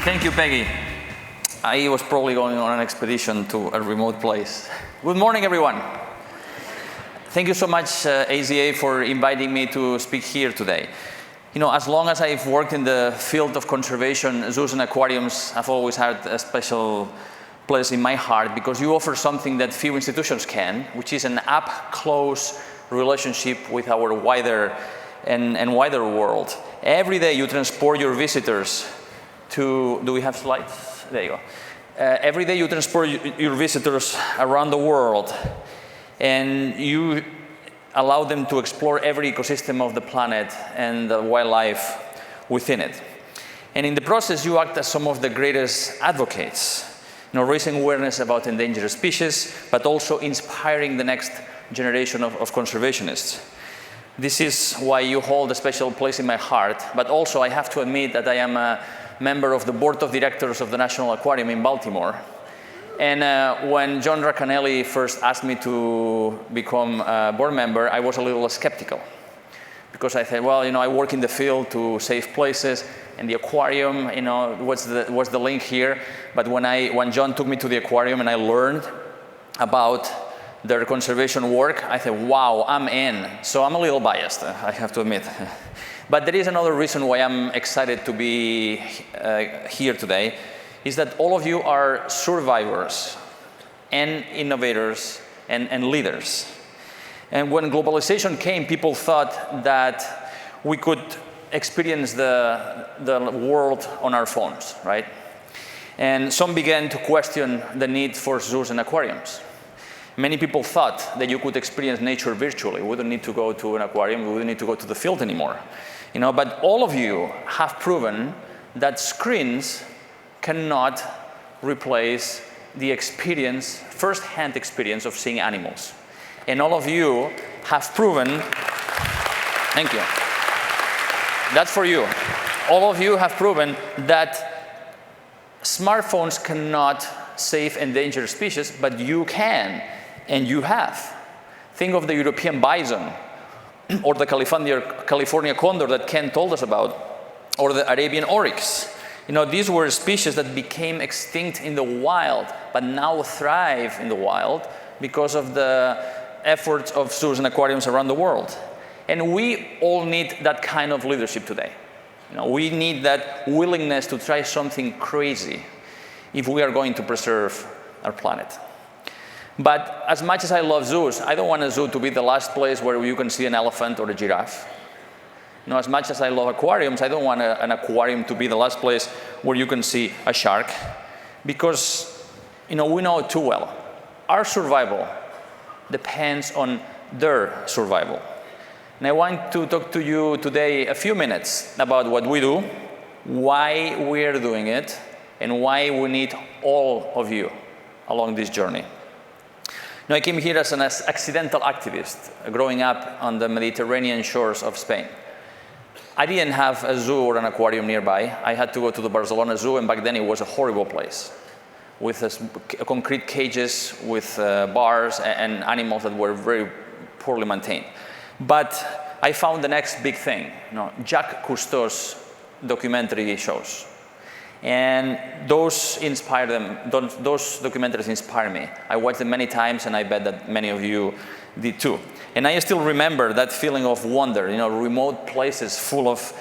Thank you, Peggy. I was probably going on an expedition to a remote place. Good morning, everyone. Thank you so much, AZA, for inviting me to speak here today. You know, as long as I've worked in the field of conservation, zoos and aquariums have always had a special place in my heart because you offer something that few institutions can, which is an up-close relationship with our wider and wider world. Every day you transport your visitors to, do we have slides? There you go. Every day you transport your visitors around the world and you allow them to explore every ecosystem of the planet and the wildlife within it. And in the process, you act as some of the greatest advocates, you know, raising awareness about endangered species, but also inspiring the next generation of conservationists. This is why you hold a special place in my heart, but also I have to admit that I am a member of the board of directors of the National Aquarium in Baltimore. And when John Racanelli first asked me to become a board member, I was a little skeptical. Because I thought, well, you know, I work in the field to save places, and the aquarium, you know, what's the link here? But when John took me to the aquarium and I learned about their conservation work, I thought, wow, I'm in. So I'm a little biased, I have to admit. But there is another reason why I'm excited to be here today, is that all of you are survivors and innovators and leaders. And when globalization came, people thought that we could experience the world on our phones, right? And some began to question the need for zoos and aquariums. Many people thought that you could experience nature virtually. We wouldn't need to go to an aquarium, we wouldn't need to go to the field anymore. You know, but all of you have proven that screens cannot replace the experience, first-hand experience of seeing animals. And all of you have proven, thank you, that's for you. All of you have proven that smartphones cannot save endangered species, but you can, and you have. Think of the European bison, or the California condor that Ken told us about, or the Arabian oryx. You know, these were species that became extinct in the wild, but now thrive in the wild because of the efforts of zoos and aquariums around the world. And we all need that kind of leadership today. You know, we need that willingness to try something crazy if we are going to preserve our planet. But as much as I love zoos, I don't want a zoo to be the last place where you can see an elephant or a giraffe. You know, as much as I love aquariums, I don't want an aquarium to be the last place where you can see a shark, because, you know, we know too well, our survival depends on their survival. And I want to talk to you today a few minutes about what we do, why we're doing it, and why we need all of you along this journey. Now, I came here as an accidental activist, growing up on the Mediterranean shores of Spain. I didn't have a zoo or an aquarium nearby. I had to go to the Barcelona Zoo, and back then it was a horrible place, with concrete cages, with bars and animals that were very poorly maintained. But I found the next big thing, you know, Jacques Cousteau's documentary shows. And those inspire them, those documentaries inspire me. I watched them many times, and I bet that many of you did too. And I still remember that feeling of wonder, you know, remote places full of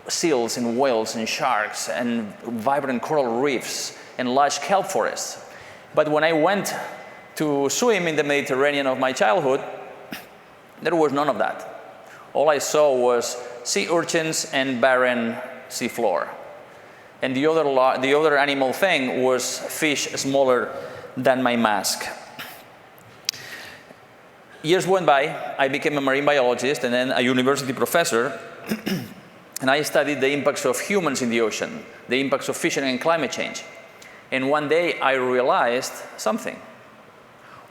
seals and whales and sharks and vibrant coral reefs and lush kelp forests. But when I went to swim in the Mediterranean of my childhood, there was none of that. All I saw was sea urchins and barren seafloor. And the other animal thing was fish smaller than my mask. Years went by, I became a marine biologist and then a university professor, and I studied the impacts of humans in the ocean, the impacts of fishing and climate change. And one day I realized something.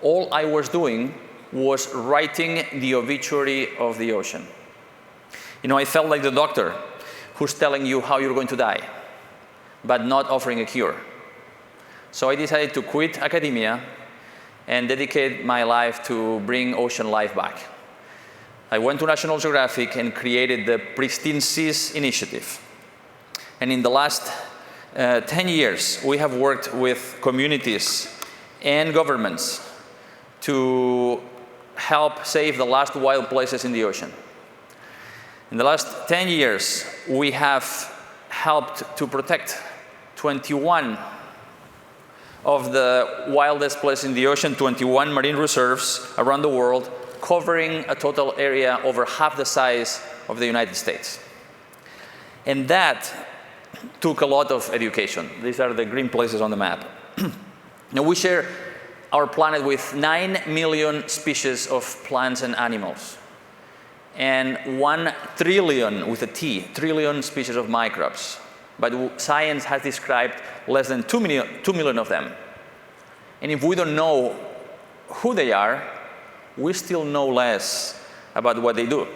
All I was doing was writing the obituary of the ocean. You know, I felt like the doctor who's telling you how you're going to die, but not offering a cure. So I decided to quit academia and dedicate my life to bring ocean life back. I went to National Geographic and created the Pristine Seas initiative. And in the last 10 years, we have worked with communities and governments to help save the last wild places in the ocean. In the last 10 years, we have helped to protect 21 of the wildest places in the ocean, 21 marine reserves around the world, covering a total area over half the size of the United States. And that took a lot of education. These are the green places on the map. Now, we share our planet with 9 million species of plants and animals, and 1 trillion, with a T, trillion species of microbes. But science has described less than 2 million of them. And if we don't know who they are, we still know less about what they do.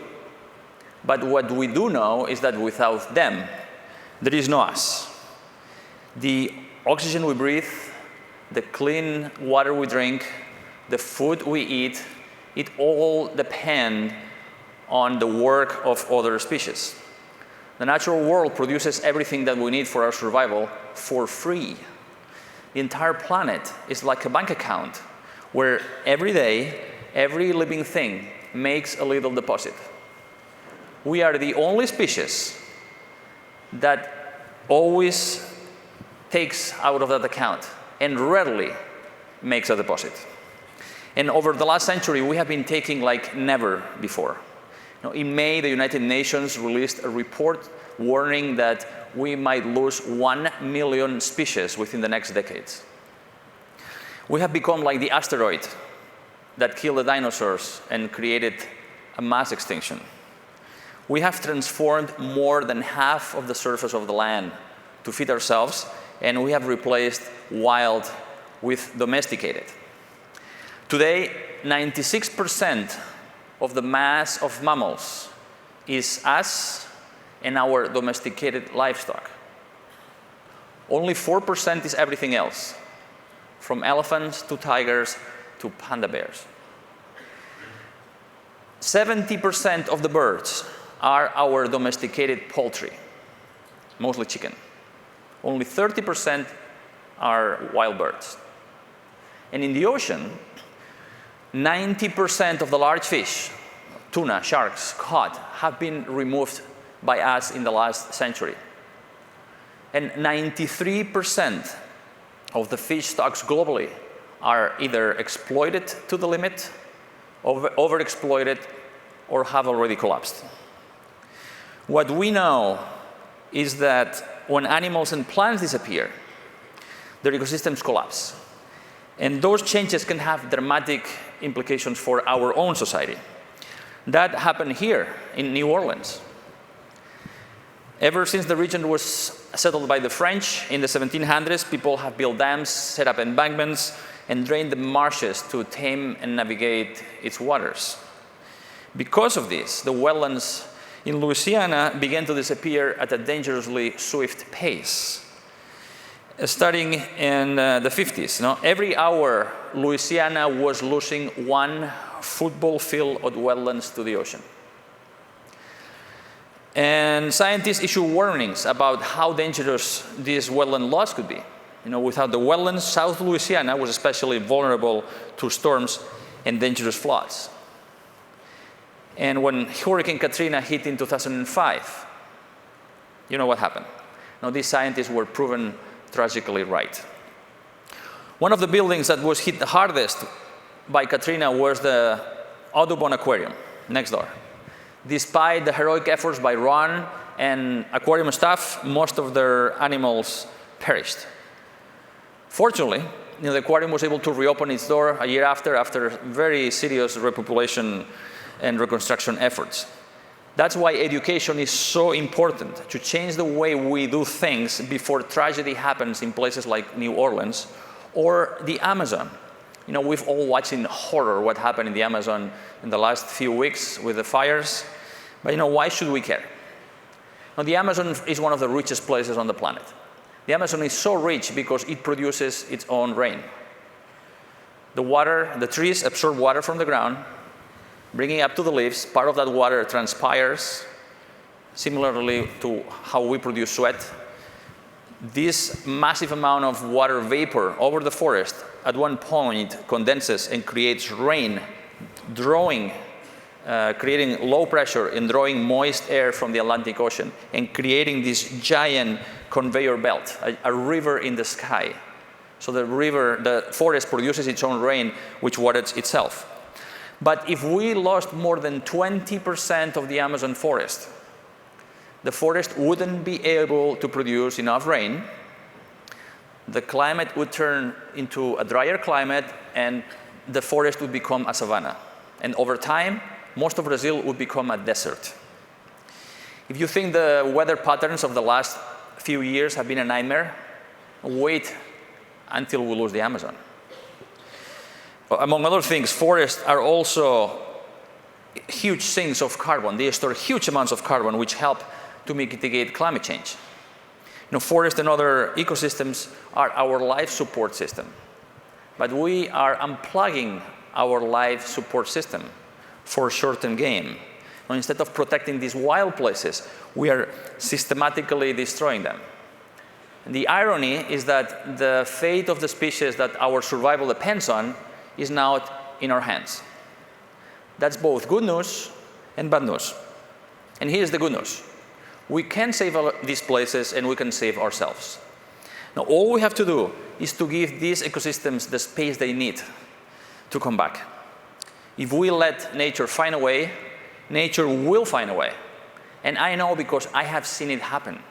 But what we do know is that without them, there is no us. The oxygen we breathe, the clean water we drink, the food we eat, it all depends on the work of other species. The natural world produces everything that we need for our survival for free. The entire planet is like a bank account where every day, every living thing makes a little deposit. We are the only species that always takes out of that account and rarely makes a deposit. And over the last century, we have been taking like never before. In May, the United Nations released a report warning that we might lose 1 million species within the next decades. We have become like the asteroid that killed the dinosaurs and created a mass extinction. We have transformed more than half of the surface of the land to feed ourselves, and we have replaced wild with domesticated. Today, 96% of the mass of mammals is us and our domesticated livestock. Only 4% is everything else, from elephants to tigers to panda bears. 70% of the birds are our domesticated poultry, mostly chicken. Only 30% are wild birds. And in the ocean, 90% of the large fish, tuna, sharks, cod, have been removed by us in the last century. And 93% of the fish stocks globally are either exploited to the limit, overexploited, or have already collapsed. What we know is that when animals and plants disappear, their ecosystems collapse. And those changes can have dramatic implications for our own society. That happened here in New Orleans. Ever since the region was settled by the French in the 1700s, people have built dams, set up embankments, and drained the marshes to tame and navigate its waters. Because of this, the wetlands in Louisiana began to disappear at a dangerously swift pace. Starting in the 50s, every hour, Louisiana was losing 1 football field of wetlands to the ocean. And scientists issue warnings about how dangerous this wetland loss could be. Without the wetlands, South Louisiana was especially vulnerable to storms and dangerous floods. And when Hurricane Katrina hit in 2005, you know what happened? These scientists were proven tragically right. One of the buildings that was hit the hardest by Katrina was the Audubon Aquarium next door. Despite the heroic efforts by Ron and aquarium staff, most of their animals perished. Fortunately, the aquarium was able to reopen its door a year after very serious repopulation and reconstruction efforts. That's why education is so important, to change the way we do things before tragedy happens in places like New Orleans or the Amazon. We've all watched in horror what happened in the Amazon in the last few weeks with the fires. But why should we care? The Amazon is one of the richest places on the planet. The Amazon is so rich because it produces its own rain. The trees absorb water from the ground, bringing it up to the leaves. Part of that water transpires, similarly to how we produce sweat. This massive amount of water vapor over the forest at one point condenses and creates rain, creating low pressure and drawing moist air from the Atlantic Ocean and creating this giant conveyor belt, a river in the sky. So the forest produces its own rain, which waters itself. But if we lost more than 20% of the Amazon forest, the forest wouldn't be able to produce enough rain. The climate would turn into a drier climate, and the forest would become a savanna. And over time, most of Brazil would become a desert. If you think the weather patterns of the last few years have been a nightmare, wait until we lose the Amazon. Among other things, forests are also huge sinks of carbon. They store huge amounts of carbon, which help to mitigate climate change. Forests and other ecosystems are our life support system. But we are unplugging our life support system for short-term gain. Instead of protecting these wild places, we are systematically destroying them. And the irony is that the fate of the species that our survival depends on is now in our hands. That's both good news and bad news. And here's the good news. We can save these places, and we can save ourselves. Now, all we have to do is to give these ecosystems the space they need to come back. If we let nature find a way, nature will find a way. And I know because I have seen it happen.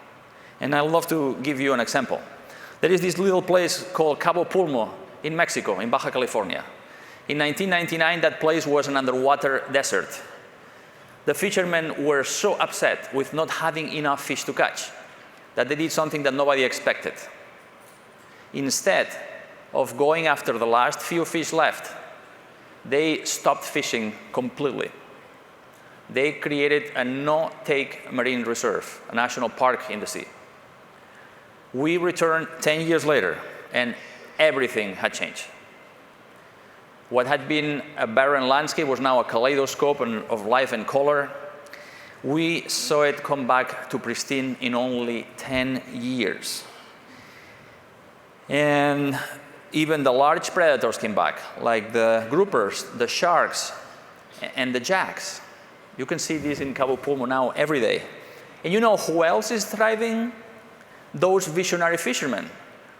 And I'd love to give you an example. There is this little place called Cabo Pulmo in Mexico, in Baja California. In 1999, that place was an underwater desert. The fishermen were so upset with not having enough fish to catch that they did something that nobody expected. Instead of going after the last few fish left, they stopped fishing completely. They created a no-take marine reserve, a national park in the sea. We returned 10 years later, and everything had changed. What had been a barren landscape was now a kaleidoscope of life and color. We saw it come back to pristine in only 10 years. And even the large predators came back, like the groupers, the sharks, and the jacks. You can see this in Cabo Pulmo now every day. And you know who else is thriving? Those visionary fishermen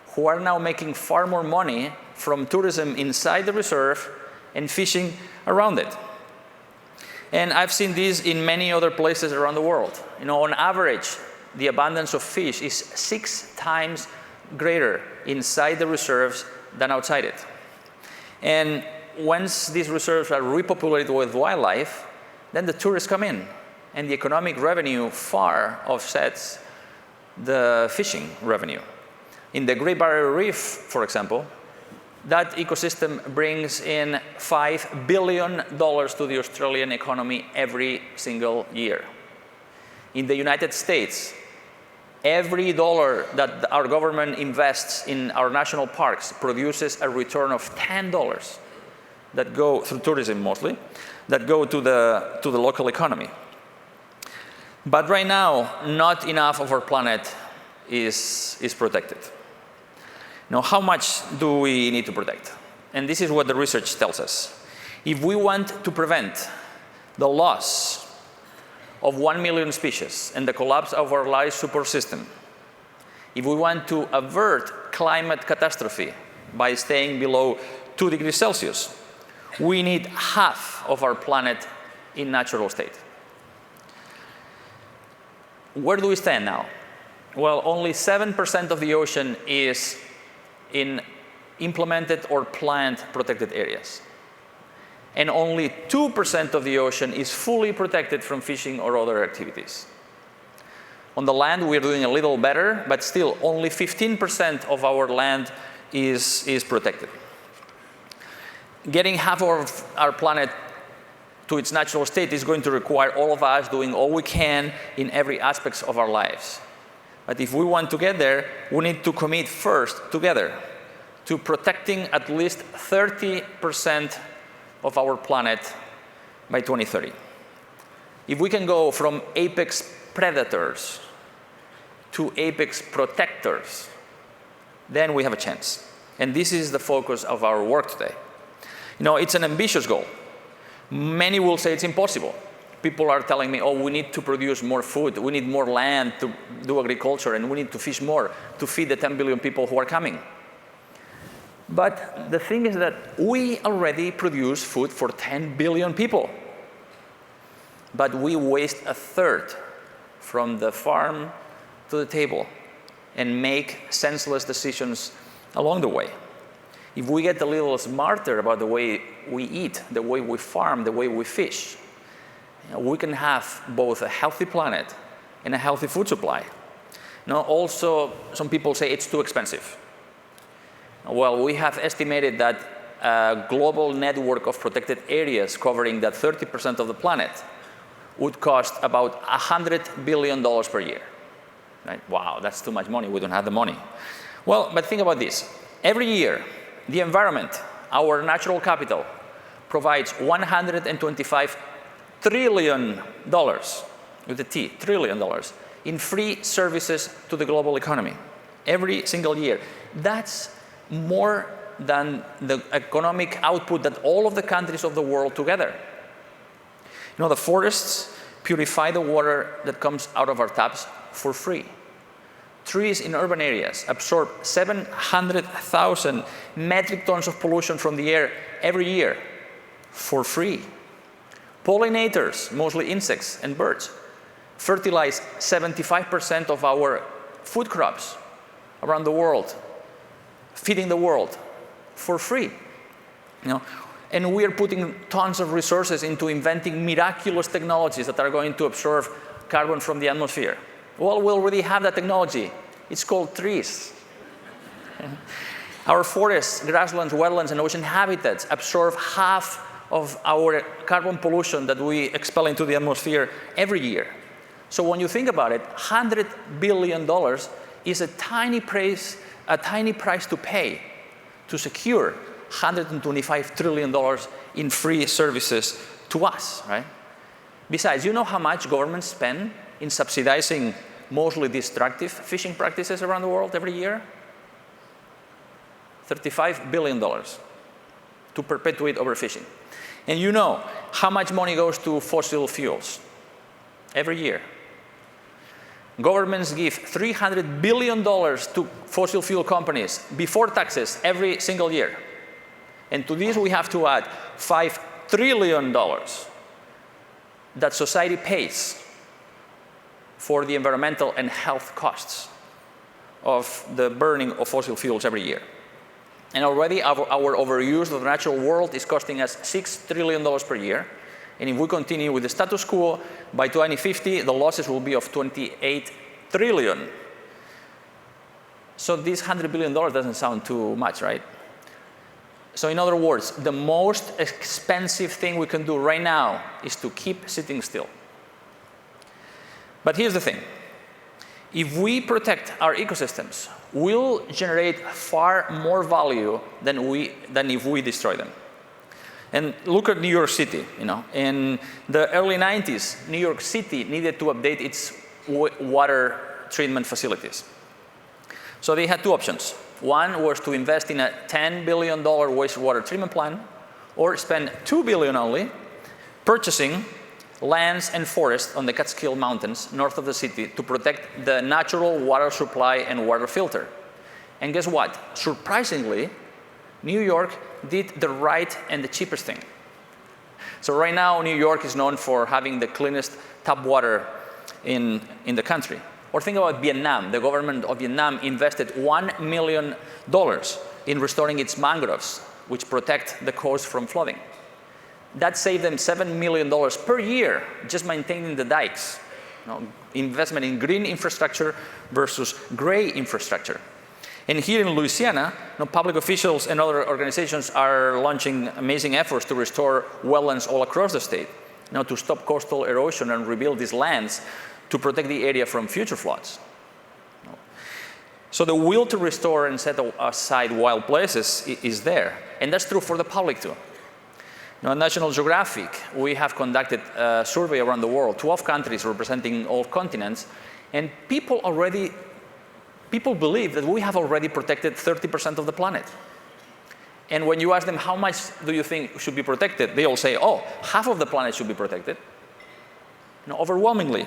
who are now making far more money from tourism inside the reserve and fishing around it. And I've seen this in many other places around the world. On average, the abundance of fish is 6 times greater inside the reserves than outside it. And once these reserves are repopulated with wildlife, then the tourists come in, and the economic revenue far offsets the fishing revenue. In the Great Barrier Reef, for example, that ecosystem brings in $5 billion to the Australian economy every single year. In the United States, every dollar that our government invests in our national parks produces a return of $10 that go through tourism mostly, that go to the local economy. But right now, not enough of our planet is protected. Now, how much do we need to protect? And this is what the research tells us. If we want to prevent the loss of 1 million species and the collapse of our life support system, if we want to avert climate catastrophe by staying below 2 degrees Celsius, we need half of our planet in natural state. Where do we stand now? Well, only 7% of the ocean is in implemented or planned protected areas. And only 2% of the ocean is fully protected from fishing or other activities. On the land, we're doing a little better, but still only 15% of our land is protected. Getting half of our planet to its natural state is going to require all of us doing all we can in every aspect of our lives. But if we want to get there, we need to commit first, together, to protecting at least 30% of our planet by 2030. If we can go from apex predators to apex protectors, then we have a chance. And this is the focus of our work today. It's an ambitious goal. Many will say it's impossible. People are telling me, oh, we need to produce more food, we need more land to do agriculture, and we need to fish more to feed the 10 billion people who are coming. But the thing is that we already produce food for 10 billion people. But we waste a third from the farm to the table and make senseless decisions along the way. If we get a little smarter about the way we eat, the way we farm, the way we fish, we can have both a healthy planet and a healthy food supply. Also, some people say it's too expensive. Well, we have estimated that a global network of protected areas covering that 30% of the planet would cost about $100 billion per year. Right? Wow, that's too much money. We don't have the money. Well, but think about this. Every year, the environment, our natural capital, provides $125 trillion, with a T, trillion dollars, in free services to the global economy every single year. That's more than the economic output that all of the countries of the world together. The forests purify the water that comes out of our taps for free. Trees in urban areas absorb 700,000 metric tons of pollution from the air every year for free. Pollinators, mostly insects and birds, fertilize 75% of our food crops around the world, feeding the world for free. And we are putting tons of resources into inventing miraculous technologies that are going to absorb carbon from the atmosphere. Well, we already have that technology. It's called trees. Our forests, grasslands, wetlands, and ocean habitats absorb half of our carbon pollution that we expel into the atmosphere every year. So when you think about it, $100 billion is a tiny price to pay to secure $125 trillion in free services to us, right? Besides, you know how much governments spend in subsidizing mostly destructive fishing practices around the world every year? $35 billion to perpetuate overfishing. And you know how much money goes to fossil fuels every year? Governments give $300 billion to fossil fuel companies before taxes every single year. And to this we have to add $5 trillion that society pays for the environmental and health costs of the burning of fossil fuels every year. And already our overuse of the natural world is costing us $6 trillion per year. And if we continue with the status quo, by 2050, the losses will be of $28 trillion. So this $100 billion doesn't sound too much, right? So in other words, the most expensive thing we can do right now is to keep sitting still. But here's the thing. If we protect our ecosystems, we'll generate far more value than if we destroy them. And look at New York City. In the early 90s, New York City needed to update its water treatment facilities. So they had two options. One was to invest in a $10 billion wastewater treatment plant, or spend $2 billion only purchasing lands and forests on the Catskill Mountains north of the city to protect the natural water supply and water filter. And guess what? Surprisingly, New York did the right and the cheapest thing. So right now, New York is known for having the cleanest tap water in the country. Or think about Vietnam. The government of Vietnam invested $1 million in restoring its mangroves, which protect the coast from flooding. That saved them $7 million per year just maintaining the dikes. Investment in green infrastructure versus gray infrastructure. And here in Louisiana, public officials and other organizations are launching amazing efforts to restore wetlands all across the state, to stop coastal erosion and rebuild these lands to protect the area from future floods. So the will to restore and set aside wild places is there. And that's true for the public too. At National Geographic, we have conducted a survey around the world, 12 countries representing all continents, And people believe that we have already protected 30% of the planet. And when you ask them, how much do you think should be protected? They all say, oh, half of the planet should be protected. Overwhelmingly,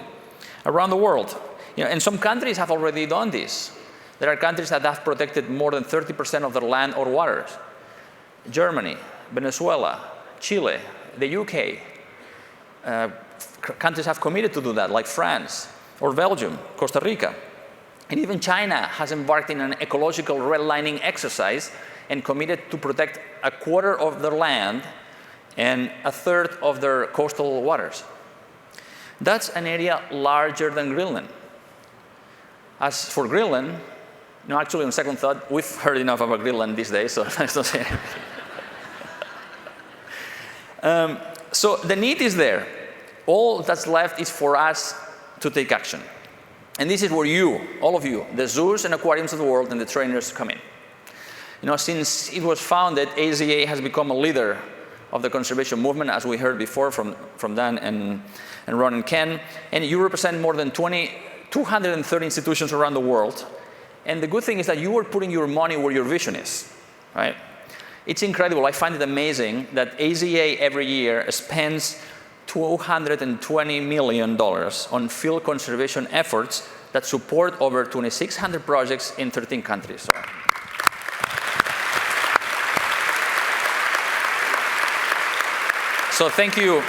around the world. And some countries have already done this. There are countries that have protected more than 30% of their land or waters. Germany, Venezuela, Chile, the UK. Countries have committed to do that, like France, or Belgium, Costa Rica. And even China has embarked in an ecological redlining exercise and committed to protect a quarter of their land and a third of their coastal waters. That's an area larger than Greenland. As for Greenland, actually on second thought, we've heard enough about Greenland these days, so let's not say anything. So the need is there. All that's left is for us to take action. And this is where you, all of you, the zoos and aquariums of the world and the trainers come in. Since it was founded, AZA has become a leader of the conservation movement, as we heard before from Dan and Ron and Ken. And you represent more than 230 institutions around the world. And the good thing is that you are putting your money where your vision is, right? It's incredible. I find it amazing that AZA every year spends $220 million on field conservation efforts that support over 2,600 projects in 13 countries. So thank you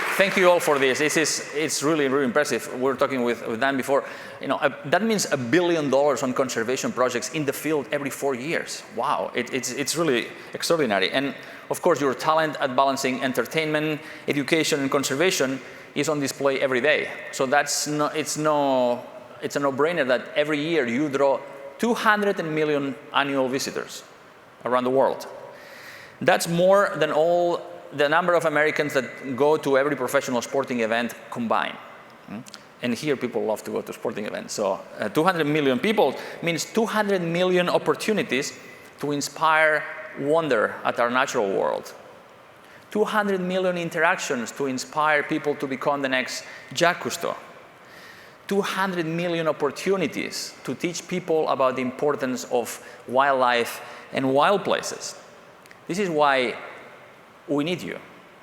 all for this. It's really, really impressive. We were talking with Dan before. That means $1 billion on conservation projects in the field every 4 years. Wow, it's really extraordinary. And of course, your talent at balancing entertainment, education, and conservation is on display every day. So it's a no-brainer that every year you draw 200 million annual visitors around the world. That's more than all the number of Americans that go to every professional sporting event combined. And here people love to go to sporting events. So 200 million people means 200 million opportunities to inspire wonder at our natural world. 200 million interactions to inspire people to become the next Jacques Cousteau. 200 million opportunities to teach people about the importance of wildlife and wild places. This is why we need you.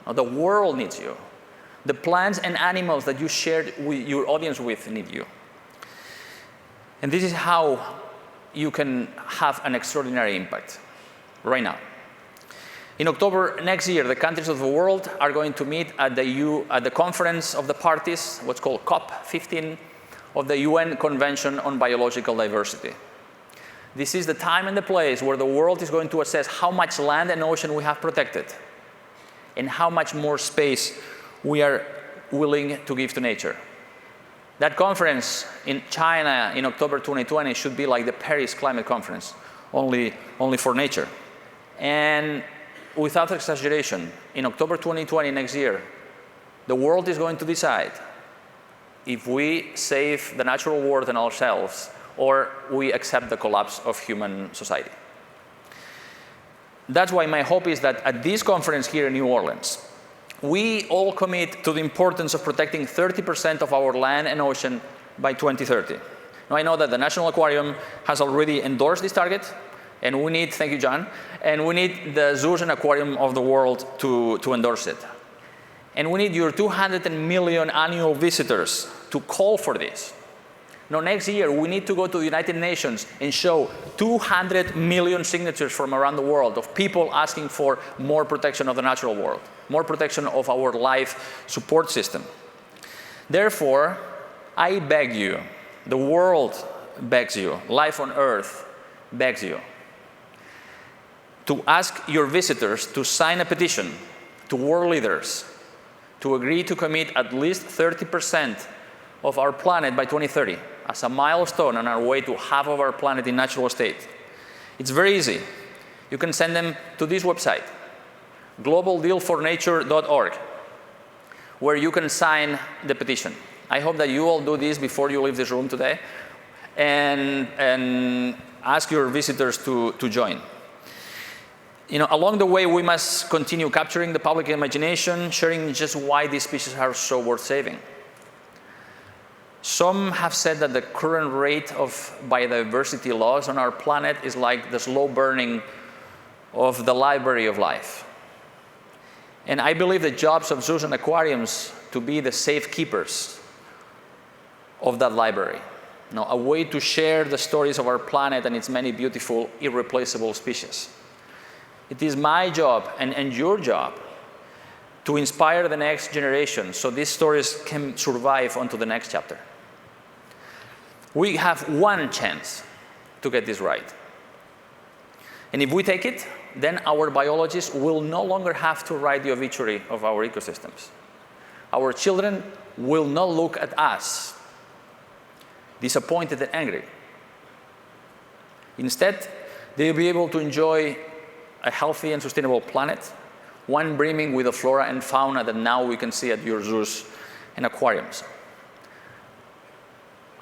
The world needs you. The plants and animals that you shared with your audience with need you. And this is how you can have an extraordinary impact right now. In October next year, the countries of the world are going to meet at the Conference of the Parties, what's called COP15, of the UN Convention on Biological Diversity. This is the time and the place where the world is going to assess how much land and ocean we have protected and how much more space we are willing to give to nature. That conference in China in October 2020 should be like the Paris Climate Conference, only for nature. And without exaggeration, in October 2020 next year, the world is going to decide if we save the natural world and ourselves, or we accept the collapse of human society. That's why my hope is that at this conference here in New Orleans, we all commit to the importance of protecting 30% of our land and ocean by 2030. Now, I know that the National Aquarium has already endorsed this target, and we need, thank you, John, and we need the zoos and aquarium of the world to endorse it. And we need your 200 million annual visitors to call for this. Now, next year, we need to go to the United Nations and show 200 million signatures from around the world of people asking for more protection of the natural world, more protection of our life support system. Therefore, I beg you, the world begs you, life on Earth begs you, to ask your visitors to sign a petition to world leaders to agree to commit at least 30% of our planet by 2030 as a milestone on our way to half of our planet in natural state. It's very easy. You can send them to this website, globaldealfornature.org, where you can sign the petition. I hope that you all do this before you leave this room today and ask your visitors to join. Along the way, we must continue capturing the public imagination, sharing just why these species are so worth saving. Some have said that the current rate of biodiversity loss on our planet is like the slow burning of the library of life. And I believe the jobs of zoos and aquariums to be the safekeepers of that library. Now, a way to share the stories of our planet and its many beautiful, irreplaceable species. It is my job and your job to inspire the next generation so these stories can survive onto the next chapter. We have one chance to get this right. And if we take it, then our biologists will no longer have to write the obituary of our ecosystems. Our children will not look at us disappointed and angry. Instead, they'll be able to enjoy a healthy and sustainable planet, one brimming with the flora and fauna that now we can see at your zoos and aquariums.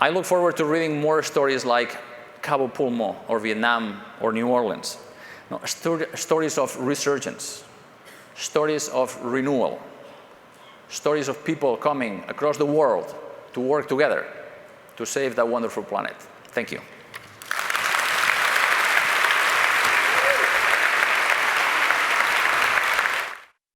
I look forward to reading more stories like Cabo Pulmo or Vietnam or New Orleans. No, stories of resurgence, stories of renewal, stories of people coming across the world to work together to save that wonderful planet. Thank you.